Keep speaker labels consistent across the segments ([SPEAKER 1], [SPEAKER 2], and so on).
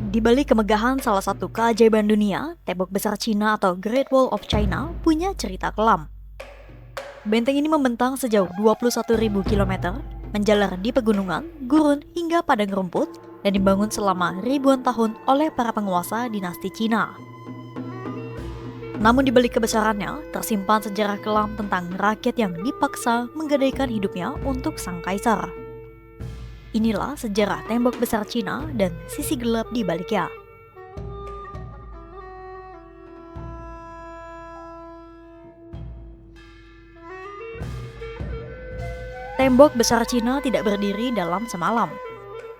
[SPEAKER 1] Di balik kemegahan salah satu keajaiban dunia, tembok besar Cina atau Great Wall of China punya cerita kelam. Benteng ini membentang sejauh 21.000 km, menjalar di pegunungan, gurun, hingga padang rumput, dan dibangun selama ribuan tahun oleh para penguasa dinasti Cina. Namun di balik kebesarannya, tersimpan sejarah kelam tentang rakyat yang dipaksa menggadaikan hidupnya untuk sang kaisar. Inilah sejarah tembok besar Cina dan sisi gelap di baliknya. Tembok besar Cina tidak berdiri dalam semalam.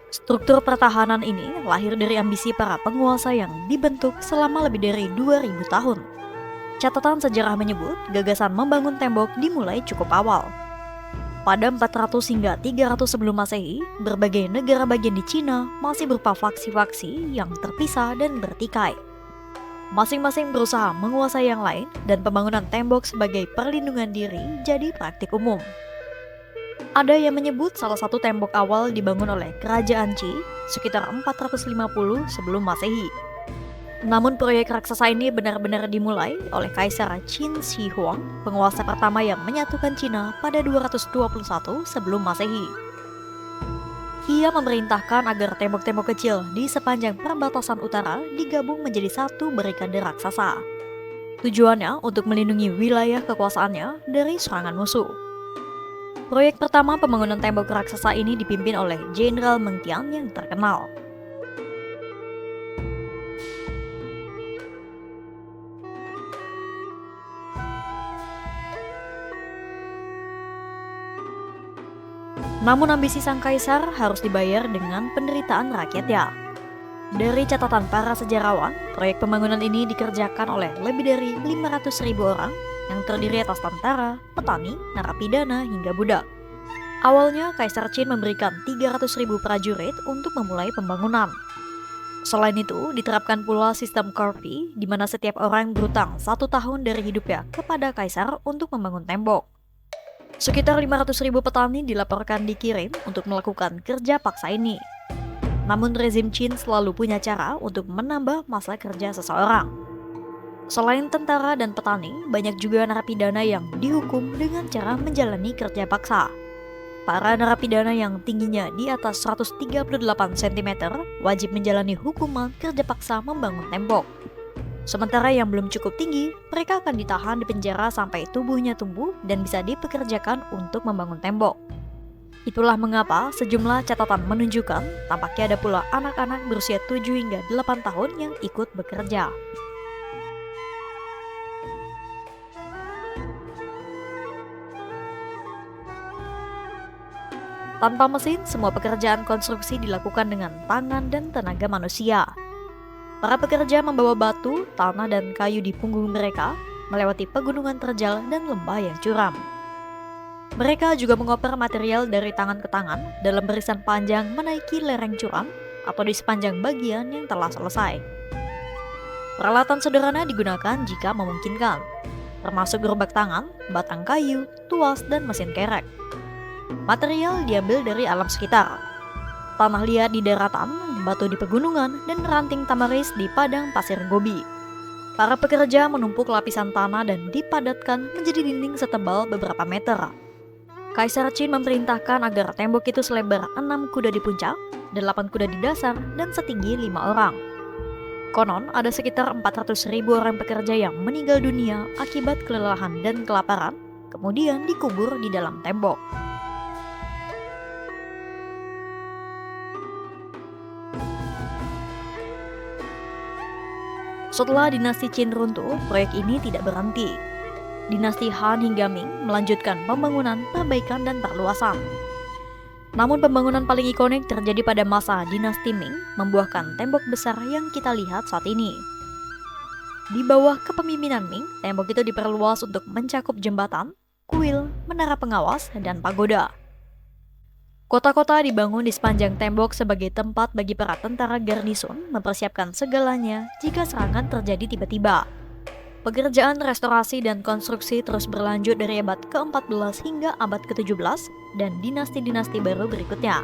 [SPEAKER 1] Struktur pertahanan ini lahir dari ambisi para penguasa yang dibentuk selama lebih dari 2000 tahun. Catatan sejarah menyebut gagasan membangun tembok dimulai cukup awal. Pada 400 hingga 300 sebelum Masehi, berbagai negara bagian di Cina masih berupa faksi-faksi yang terpisah dan bertikai. Masing-masing berusaha menguasai yang lain, dan pembangunan tembok sebagai perlindungan diri jadi praktik umum. Ada yang menyebut salah satu tembok awal dibangun oleh Kerajaan Qi sekitar 450 sebelum Masehi. Namun proyek raksasa ini benar-benar dimulai oleh Kaisar Qin Shi Huang, penguasa pertama yang menyatukan Cina pada 221 sebelum Masehi. Ia memerintahkan agar tembok-tembok kecil di sepanjang perbatasan utara digabung menjadi satu barikade raksasa. Tujuannya untuk melindungi wilayah kekuasaannya dari serangan musuh. Proyek pertama pembangunan tembok raksasa ini dipimpin oleh Jenderal Meng Tian yang terkenal. Namun ambisi sang kaisar harus dibayar dengan penderitaan rakyatnya. Dari catatan para sejarawan, proyek pembangunan ini dikerjakan oleh lebih dari 500.000 orang yang terdiri atas tentara, petani, narapidana, hingga budak. Awalnya, Kaisar Qin memberikan 300.000 prajurit untuk memulai pembangunan. Selain itu, diterapkan pula sistem Corvée, di mana setiap orang berutang 1 tahun dari hidupnya kepada kaisar untuk membangun tembok. Sekitar 500.000 petani dilaporkan dikirim untuk melakukan kerja paksa ini. Namun rezim Qin selalu punya cara untuk menambah masa kerja seseorang. Selain tentara dan petani, banyak juga narapidana yang dihukum dengan cara menjalani kerja paksa. Para narapidana yang tingginya di atas 138 cm wajib menjalani hukuman kerja paksa membangun tembok. Sementara yang belum cukup tinggi, mereka akan ditahan di penjara sampai tubuhnya tumbuh dan bisa dipekerjakan untuk membangun tembok. Itulah mengapa sejumlah catatan menunjukkan tampaknya ada pula anak-anak berusia 7 hingga 8 tahun yang ikut bekerja. Tanpa mesin, semua pekerjaan konstruksi dilakukan dengan tangan dan tenaga manusia. Para pekerja membawa batu, tanah, dan kayu di punggung mereka, melewati pegunungan terjal dan lembah yang curam. Mereka juga mengoper material dari tangan ke tangan dalam barisan panjang menaiki lereng curam atau di sepanjang bagian yang telah selesai. Peralatan sederhana digunakan jika memungkinkan, termasuk gerobak tangan, batang kayu, tuas, dan mesin kerek. Material diambil dari alam sekitar. Tanah liat di daratan, batu di pegunungan, dan ranting tamaris di padang pasir Gobi. Para pekerja menumpuk lapisan tanah dan dipadatkan menjadi dinding setebal beberapa meter. Kaisar Qin memerintahkan agar tembok itu selebar 6 kuda di puncak, 8 kuda di dasar, dan setinggi 5 orang. Konon ada sekitar 400.000 orang pekerja yang meninggal dunia akibat kelelahan dan kelaparan, kemudian dikubur di dalam tembok. Setelah dinasti Qin runtuh, proyek ini tidak berhenti. Dinasti Han hingga Ming melanjutkan pembangunan, perbaikan, dan perluasan. Namun pembangunan paling ikonik terjadi pada masa dinasti Ming, membuahkan tembok besar yang kita lihat saat ini. Di bawah kepemimpinan Ming, tembok itu diperluas untuk mencakup jembatan, kuil, menara pengawas, dan pagoda. Kota-kota dibangun di sepanjang tembok sebagai tempat bagi para tentara garnison mempersiapkan segalanya jika serangan terjadi tiba-tiba. Pekerjaan restorasi dan konstruksi terus berlanjut dari abad ke-14 hingga abad ke-17 dan dinasti-dinasti baru berikutnya.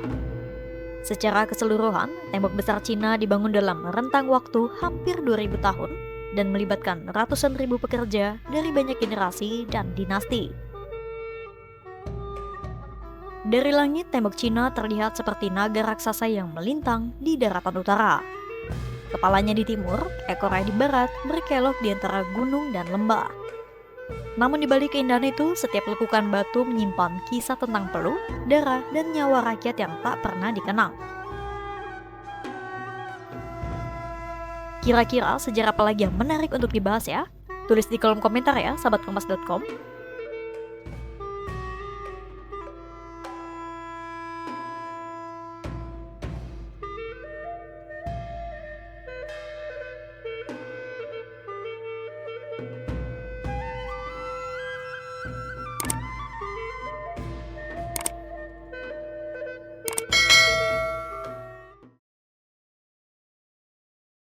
[SPEAKER 1] Secara keseluruhan, tembok besar Cina dibangun dalam rentang waktu hampir 2000 tahun dan melibatkan ratusan ribu pekerja dari banyak generasi dan dinasti. Dari langit, tembok Cina terlihat seperti naga raksasa yang melintang di daratan utara. Kepalanya di timur, ekornya di barat, berkelok di antara gunung dan lembah. Namun di balik keindahan itu, setiap lekukan batu menyimpan kisah tentang peluh, darah, dan nyawa rakyat yang tak pernah dikenang. Kira-kira sejarah apa lagi yang menarik untuk dibahas ya? Tulis di kolom komentar ya, sahabat kompas.com.